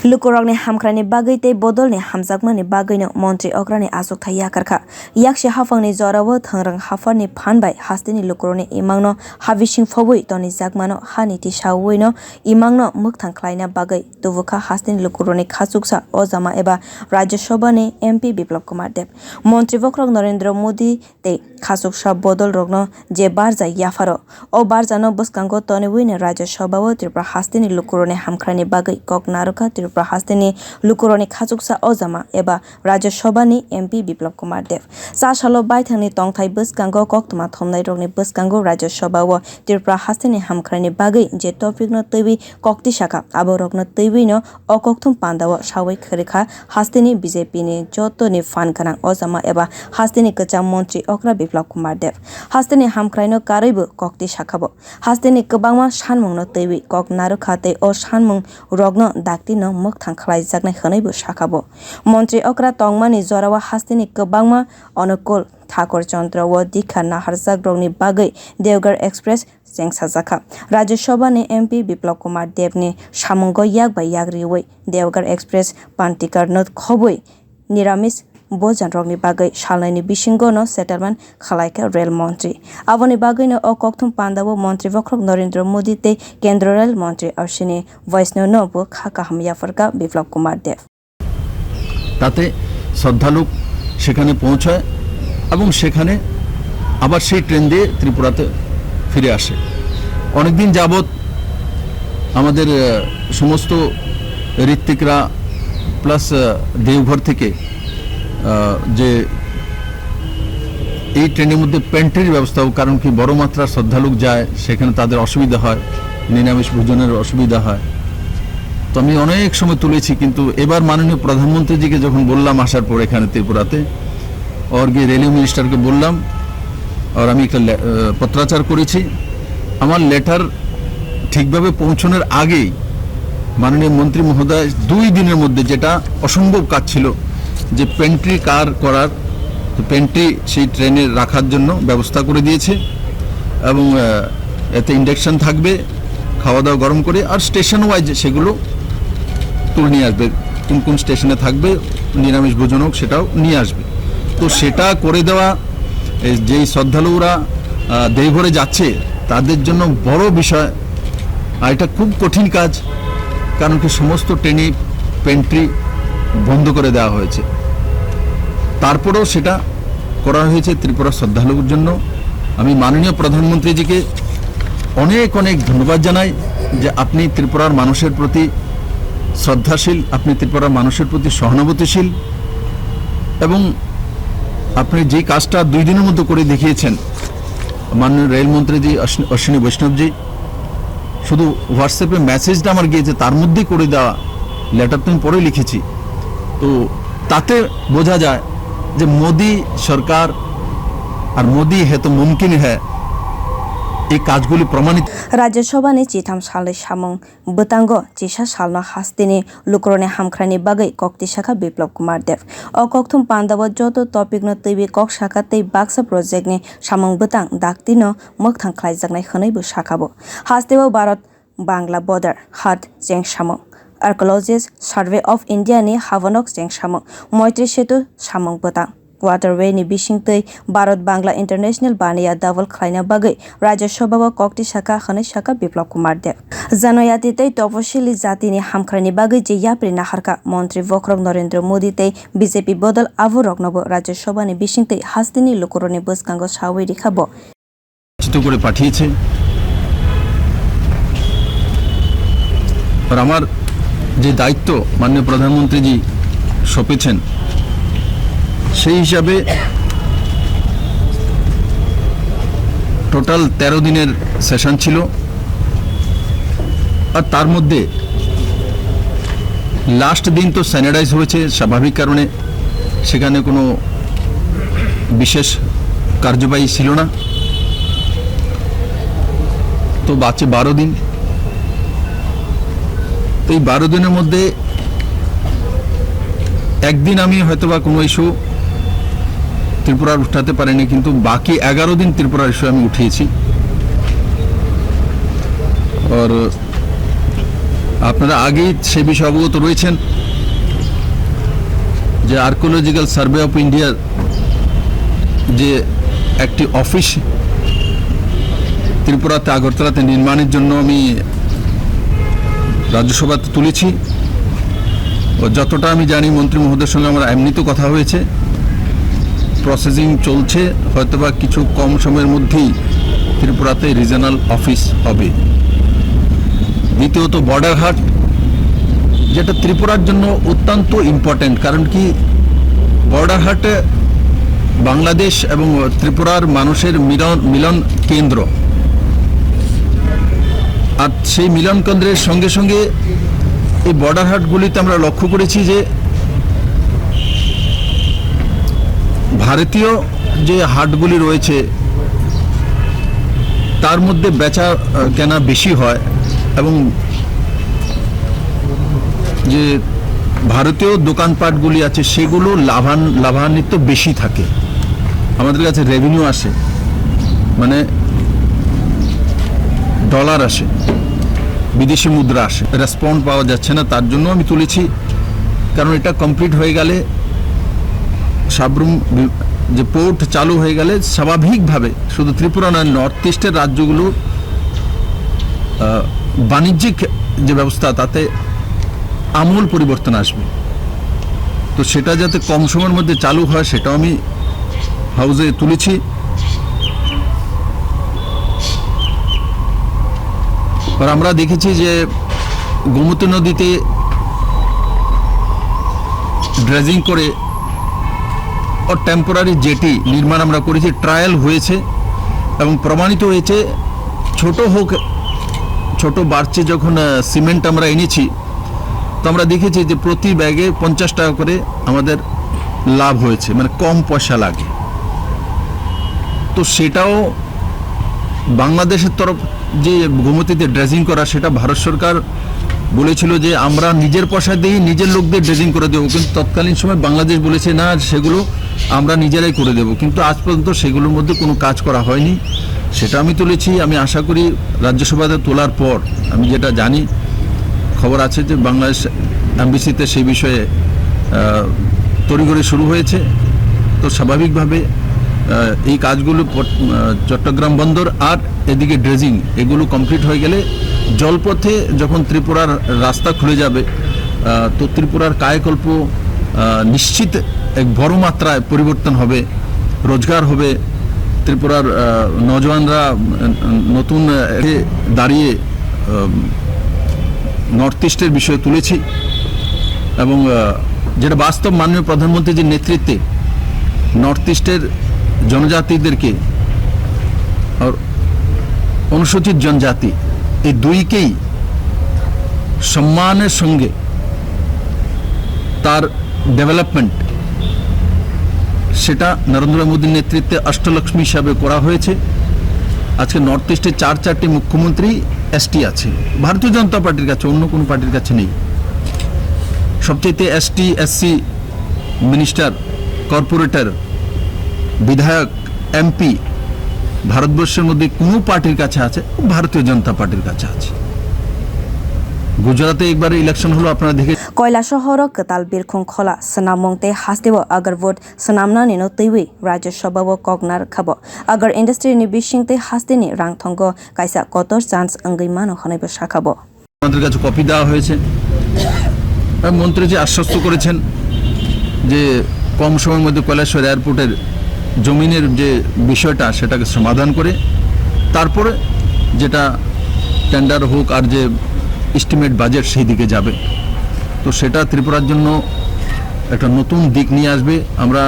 Lukurokni hamkrani bagwi tei bodolni hamjakmani bagwino montri okrani asukthai yakarkha yakse hafangni jorao thangrang hafarni phan bai hasteni lukurokni imangno habising phobui toni jakmano hani tisawino imangno mukthang khlaina bagwi tubukha hasteni lukurokni khachuksa ojama eba rajyasabha ni MP Biplab Kumar Deb montri bokrok Narendra Modi tei khachuksa bodol rokno je barja yafaro o barjano bwskango toniwini rajyasabhao Tripura hasteni lukurokni hamkrani bagwi koknaruka Tripura hasteni lukurokni khachuksa ojama eba rajyasabha ni MP Biplab Kumar Deb Chasalo baithang ni tongthai bwskango koktwma thumnai rokni bwskango rajyasabhao Tripura hasteni hamkrani bagwi je topic no twiwi tisakha aborok no twiwi no kokthum panda o sawai rikha hasteni BJP ni joto ni phan gwnang ojama eba hasteni kwcham montri okra Biplab Kumar Deb hasteni hamkrai no karaibo tisakha bo hasteni kwbangma sanmung no twiwi koknaruka tei o sanmung rokno dakti no mukthang khlaijaknai hwnaibo sakabo montri okra tongmani jorao hasteni kwbangma onukul Thakur चंद्र व दीक्षा नाहारजाक रंगनि बागै Deoghar express जेंसाजाखा Rajya Sabha नि MP Biplab Kumar देब नि सामुंगो याक bye याक रिवै Deoghar express पान्टिकार न खबै निरामिस भोजन रंगनि बागै सालनायनि बिसिंगो न सेटलमेंट खालायका रेल मंत्री आबनि बागै न kokthum panda bo मंत्री वक्रक नरेंद्र मोदी ते केंद्र रेल मंत्री अश्विनी वैष्णव न बो खाका हमयाफरका बिप्लब कुमार देब ताते श्रद्धालु সেখানে পৌঁছায় এবং সেখানে আবার সেই ট্রেন দিয়ে ত্রিপুরাতে ফিরে আসে অনেকদিন যাবত আমাদের সমস্ত ঋত্বিকরা প্লাস দেওঘর থেকে যে এই ট্রেনের মধ্যে পেন্ট্রির ব্যবস্থাও কারণ কি বড় মাত্রার শ্রদ্ধালু যায় সেখানে তাদের অসুবিধা হয় নিরামিষ ভোজনের অসুবিধা হয় তো আমি অনেক সময় তুলেছি কিন্তু এবার মাননীয় প্রধানমন্ত্রীজিকে যখন বললাম আসার পর এখানে ত্রিপুরাতে और गए रेलवे मिनिस्टर के बोललाम और আমি একটা পত্রাচার করেছি আমার লেটার ঠিকভাবে পৌঁছানোর আগেই মাননীয় মন্ত্রী মহোদয় 2 দিনের মধ্যে যেটা অসম্ভব কাজ ছিল যে পেন্ট্রি কার করার পেন্ট্রি সেই ট্রেনে রাখার জন্য ব্যবস্থা করে দিয়েছে এবং এতে ইন্ডাকশন থাকবে খাওয়া দাওয়া গরম করে আর স্টেশন ওয়াইজ সেগুলো তুলে নিয়ে আসবে কোন কোন স্টেশনে থাকবে নিরামিষ ভোজন হোক সেটাও নিয়ে আসবে তো সেটা করে দেওয়া যেই শ্রদ্ধালুরা দেওঘরে যাচ্ছে তাদের জন্য বড় বিষয় আর এটা খুব কঠিন কাজ কারণ কি সমস্ত ট্রেনে পেন্ট্রি বন্ধ করে দেওয়া হয়েছে তারপরেও সেটা করা হয়েছে ত্রিপুরা শ্রদ্ধালুর জন্য আমি মাননীয় প্রধানমন্ত্রীজিকে অনেক অনেক ধন্যবাদ জানাই যে আপনি ত্রিপুরার মানুষের প্রতি শ্রদ্ধাশীল আপনি ত্রিপুরার মানুষের প্রতি সহানুভূতিশীল এবং আপনি যে কাজটা 2 দিনের মধ্যে করে দেখিয়েছেন মাননীয় রেলমন্ত্রীজি অশ্বিনী বৈষ্ণবজি শুধু হোয়াটসঅ্যাপে মেসেজটা আমার গিয়েছে তার মধ্যেই করে দেওয়া লেটার তো আমি পরে লিখেছি তো তাতে বোঝা যায় যে মোদি সরকার আর মোদি হে তো মুমকিন হে এই কাজগুলি প্রমাণিত राज्यसभा नि चिथाम सालनि सामुं bwtango chisa salno hasteni lukurokni hamkrani bagwi tisakha Biplab Kumar Deb o kokthum panda o joto topic no twiwi saka tei baksa project ni samung bwtang dakti no mukthang khlaijaknai hwnaibo sakabo hasteo Bharat Bangla border hat jengsamung archaeologist survey of India ni havanok jengsamung montri setu samung bwtang waterway ni bisingtei Bharat Bangla International Baniya double khlaina bagwi rajyasabhao tisakha khonai saka Biplab Kumar Deb janoyati tei toposili jati ni hamkrani bagwi je yapri naharka montri bokrok Narendra Modi tei BJP bodol aborok nobo rajyasabha ni bisingtei hasteni lukurokni bwskango sawai rikha bo চিঠি করে পাঠিয়েছে আর আমার যে দায়িত্ব মাননীয় প্রধানমন্ত্রীজি সঁপেছেন সেই হিসাবে total 13 দিনের সেশন ছিল আর তার মধ্যে লাস্ট দিন তো স্যানিটাইজ হয়েছে স্বাভাবিক কারণে সেখানে কোনো বিশেষ কার্যবাহী ছিল না তো বাকি 12 দিন তো এই 12 দিনের মধ্যে একদিন আমি হয়তোবা কোনো ইস্যু ত্রিপুরার উঠাতে পারিনি কিন্তু বাকি 11 दिन ত্রিপুরার ইস্যু আমি উঠিয়েছি আর আপনারা আগেই সে বিষয়ে অবগত রয়েছেন যে আর্কিওলজিক্যাল সার্ভে অফ ইন্ডিয়ার যে একটি অফিস ত্রিপুরাতে আগরতলাতে নির্মাণের জন্য আমি রাজ্যসভাতে তুলেছি। ও যতটা আমি জানি মন্ত্রী মহোদয়ের সঙ্গে আমার এমনিতেও কথা হয়েছে, প্রসেসিং চলছে, হয়তোবা কিছু কম সময়ের মধ্যেই ত্রিপুরাতে রিজনাল অফিস হবে। দ্বিতীয়ত বর্ডার হাট, যেটা ত্রিপুরার জন্য অত্যন্ত ইম্পর্টেন্ট, কারণ কি বর্ডার হাটে বাংলাদেশ এবং ত্রিপুরার মানুষের মিলন কেন্দ্র, আর সেই মিলন কেন্দ্রের সঙ্গে সঙ্গে এই বর্ডার হাটগুলিতে আমরা লক্ষ্য করেছি যে ভারতীয় যে হাটগুলি রয়েছে তার মধ্যে বেচা কেনা বেশি হয় এবং যে ভারতীয় দোকানপাটগুলি আছে সেগুলো লাভান্বিত বেশি থাকে, আমাদের কাছে রেভিনিউ আসে, মানে ডলার আসে, বিদেশি মুদ্রা আসে। রেসপন্স পাওয়া যাচ্ছে না, তার জন্য আমি তুলেছি। কারণ এটা কমপ্লিট হয়ে গেলে, সাবরুম যে পোর্ট চালু হয়ে গেলে স্বাভাবিকভাবে শুধু ত্রিপুরা নয়, নর্থ ইস্টের রাজ্যগুলো বাণিজ্যিক যে ব্যবস্থা তাতে আমূল পরিবর্তন আসবে। তো সেটা যাতে কম সময়ের মধ্যে চালু হয় সেটাও আমি হাউসে তুলেছি। আর আমরা দেখেছি যে গোমতী নদীতে ড্রেজিং করে ও টেম্পোরারি জেটি নির্মাণ আমরা করেছি, ট্রায়াল হয়েছে এবং প্রমাণিত হয়েছে। ছোট বার্চে যখন সিমেন্ট আমরা এনেছি তো আমরা দেখেছি যে প্রতি ব্যাগে 50 টাকা করে আমাদের লাভ হয়েছে, মানে কম পয়সা লাগে। তো সেটাও বাংলাদেশের তরফ যে গোমতীতে ড্রেজিং করা, সেটা ভারত সরকার বলেছিল যে আমরা নিজের পয়সা দিয়ে নিজের লোকদের ড্রেজিং করে দেবো, কিন্তু তৎকালীন সময় বাংলাদেশ বলেছে না, সেগুলো আমরা নিজেরাই করে দেবো। কিন্তু আজ পর্যন্ত সেগুলোর মধ্যে কোনো কাজ করা হয়নি, সেটা আমি তুলেছি। আমি আশা করি রাজ্যসভাতে তোলার পর, আমি যেটা জানি খবর আছে যে বাংলাদেশ এমবিসিতে সেই বিষয়ে তড়িঘড়ি শুরু হয়েছে। তো স্বাভাবিকভাবে এই কাজগুলো চট্টগ্রাম বন্দর আর এদিকে ড্রেজিং এগুলো কমপ্লিট হয়ে গেলে জলপথে যখন ত্রিপুরার রাস্তা খুলে যাবে তো ত্রিপুরার কায়াকল্প নিশ্চিত এক বড় মাত্রায় পরিবর্তন হবে, রোজগার হবে। ত্রিপুরার নজওয়ানরা নতুন দাঁড়িয়ে নর্থ ইস্টের বিষয়ে তুলেছি এবং যেটা বাস্তব মাননীয় প্রধানমন্ত্রীর যে নেতৃত্বে নর্থ ইস্টের জনজাতিদেরকে আর অনুসূচিত জনজাতি এই দুইকেই সম্মানের সঙ্গে তার ডেভেলপমেন্ট সেটা নরেন্দ্র মোদীর নেতৃত্বে অষ্টলক্ষ্মী হিসাবে করা হয়েছে। আজকে নর্থ ইস্টের 4টি মুখ্যমন্ত্রী এসটি আছে, ভারতীয় জনতা পার্টির কাছে, অন্য কোনো পার্টির কাছে নেই। সবচেয়ে এসটি এসসি মিনিস্টার, কর্পোরেটর, বিধায়ক, এমপি ভারতবর্ষের মধ্যে কোনো পার্টির কাছে আছে, ভারতীয় জনতা পার্টির কাছে আছে। গুজরাতে একবার ইলেকশন হলো, আপনারা দেখে। কয়লা শহর কতাল বিরখং খোলা সনামংতে হাস্তেব আগার ভোট সনামনানি নো তৈwi রাজ্যসভাও কগনার খাবো আগার ইন্ডাস্ট্রিনি বিশিংতে হাস্তেনি রাংথঙ্গ কাইসা কত চান্স অঙ্গইমানো হনাইব শাখাবো। আমাদের কাছে কপি দেওয়া হয়েছে। মন্ত্রীজি আশ্বস্ত করেছেন যে কম সময়ের মধ্যে কৈলাসহর এয়ারপোর্টের জমিনের যে বিষয়টা সেটাকে সমাধান করে তারপরে যেটা টেন্ডার হোক আর যে এস্টিমেট বাজেট সেই দিকে যাবে। তো সেটা ত্রিপুরার জন্য একটা নতুন দিক নিয়ে আসবে। আমরা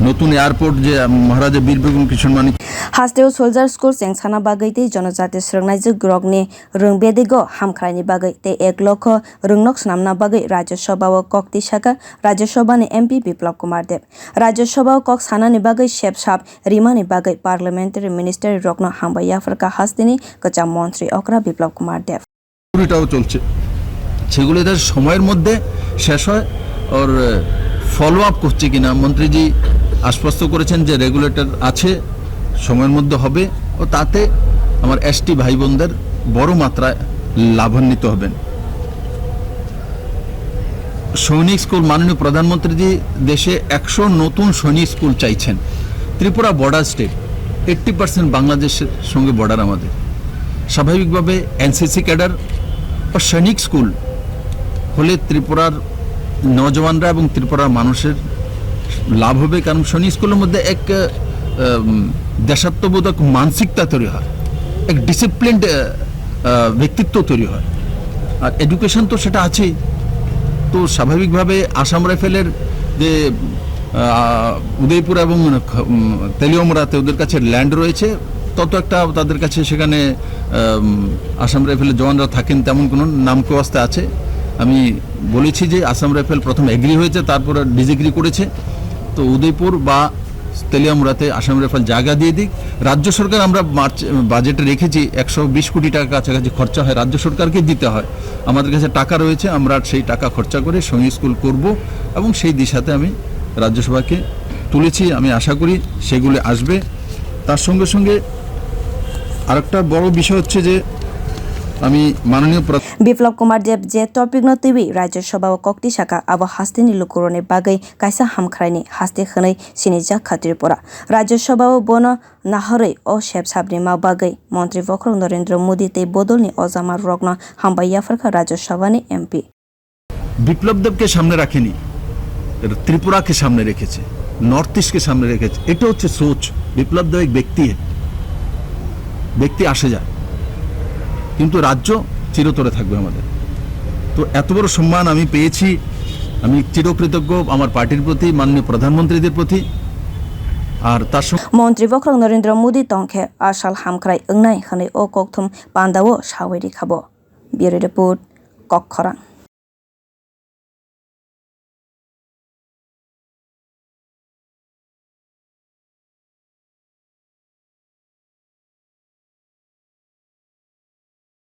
নতুন এয়ারপোর্ট যে মহারাজা বীরবিক্রম কৃষ্ণ মানিক হাস্তেও সোলজার স্কুল চেংসানা বাগৈতে জনজাতি স্রংনাইজু গ্রগনি রংবেদিগো হামখ্রাইনি বাগৈতে 1 লক্ষ রংনক স্নামনা বাগৈ রাজ্যসভাও cock তিসাখা রাজ্যসভানি MP Biplab Kumar Deb রাজ্যসভাও cock সানানি বাগৈ শেপসাপ রিমানি বাগৈ পার্লামেন্টারি মিনিস্টার রত্ন হামবাইয়াফরকা হাস্তিনি কোচম মন্ত্রী okra বিপ্লব কুমার দেব। এটাও চলছে, সেগুলো তার সময়ের মধ্যে শেষ হয়। ওর ফলো আপ করছে কিনা মন্ত্রীজি আশ্বস্ত করেছেন যে রেগুলেটর আছে, সময়ের মধ্যে হবে ও তাতে আমার এসটি ভাই বোনদের বড় মাত্রায় লাভান্বিত হবেন। সৈনিক স্কুল মাননীয় প্রধানমন্ত্রীজি দেশে 100 নতুন সৈনিক স্কুল চাইছেন। ত্রিপুরা বর্ডার স্টেট, 80% বাংলাদেশের সঙ্গে বর্ডার আমাদের। স্বাভাবিকভাবে এনসিসি ক্যাডার ও সৈনিক স্কুল হলে ত্রিপুরার নজওয়ানরা এবং ত্রিপুরার মানুষের লাভ হবে, কারণ সৈনিক স্কুলের মধ্যে এক দেশাত্মবোধক মানসিকতা তৈরি হয়, এক ডিসিপ্লিনড ব্যক্তিত্ব তৈরি হয়, আর এডুকেশন তো সেটা আছেই। তো স্বাভাবিকভাবে আসাম রাইফেলের যে উদয়পুর এবং তেলিয়ামুড়াতে ওদের কাছে ল্যান্ড রয়েছে, তত একটা তাদের কাছে সেখানে আসাম রাইফেলের জওয়ানরা থাকেন তেমন কোনো নামকোয়াস্তে আছে। আমি বলেছি যে আসাম রাইফেল প্রথম এগ্রি হয়েছে, তারপর ডিসএগ্রি করেছে। তো উদয়পুর বা তেলিয়ামুড়াতে আসাম রাইফেল জায়গা দিয়ে দিক। রাজ্য সরকার আমরা বাজেটে রেখেছি 120 কোটি টাকা কাছাকাছি খরচা হয়, রাজ্য সরকারকে দিতে হয়। আমাদের কাছে টাকা রয়েছে, আমরা সেই টাকা খরচা করে সৈনিক স্কুল করব এবং সেই দিশাতে আমি রাজ্যসভাকে তুলেছি। আমি আশা করি সেগুলি আসবে। তার সঙ্গে সঙ্গে আরেকটা বড় বিষয় হচ্ছে যে আমি মাননীয় Biplab Kumar Deb je topic no twiwi rajyasabha kok tisakha abo haste ni lukurone bagwi kaisa hamkrai ni haste khunai sinijak Tripura. Rajyasabhao bono naharoi o shep sabni ma bagwi montri vokrong Narendra Modi tei bodol ni ojama rokno hambai yafarkha Rajyasabha ni MP. বিপ্লব দেবকে সামনে রাখেনি, ত্রিপুরাকে সামনে রেখেছে, north ইস্টকে সামনে রেখেছে। এটা হচ্ছে সোচ। বিপ্লব দেব এক ব্যক্তি আসে যায়, কিন্তু রাজ্য চিরতরে থাকবে আমাদের। তো এত বড় সম্মান আমি পেয়েছি, আমি চিরকৃতজ্ঞ আমার পার্টির প্রতি, মাননীয় প্রধানমন্ত্রীদের প্রতি। আর তার সঙ্গে মন্ত্রী বক্রং নরেন্দ্র মোদী তংখে আসাল হামক্রাই ওংনাই হনে ও kokthum panda o sawai rikhabo। Bureau report kokthom।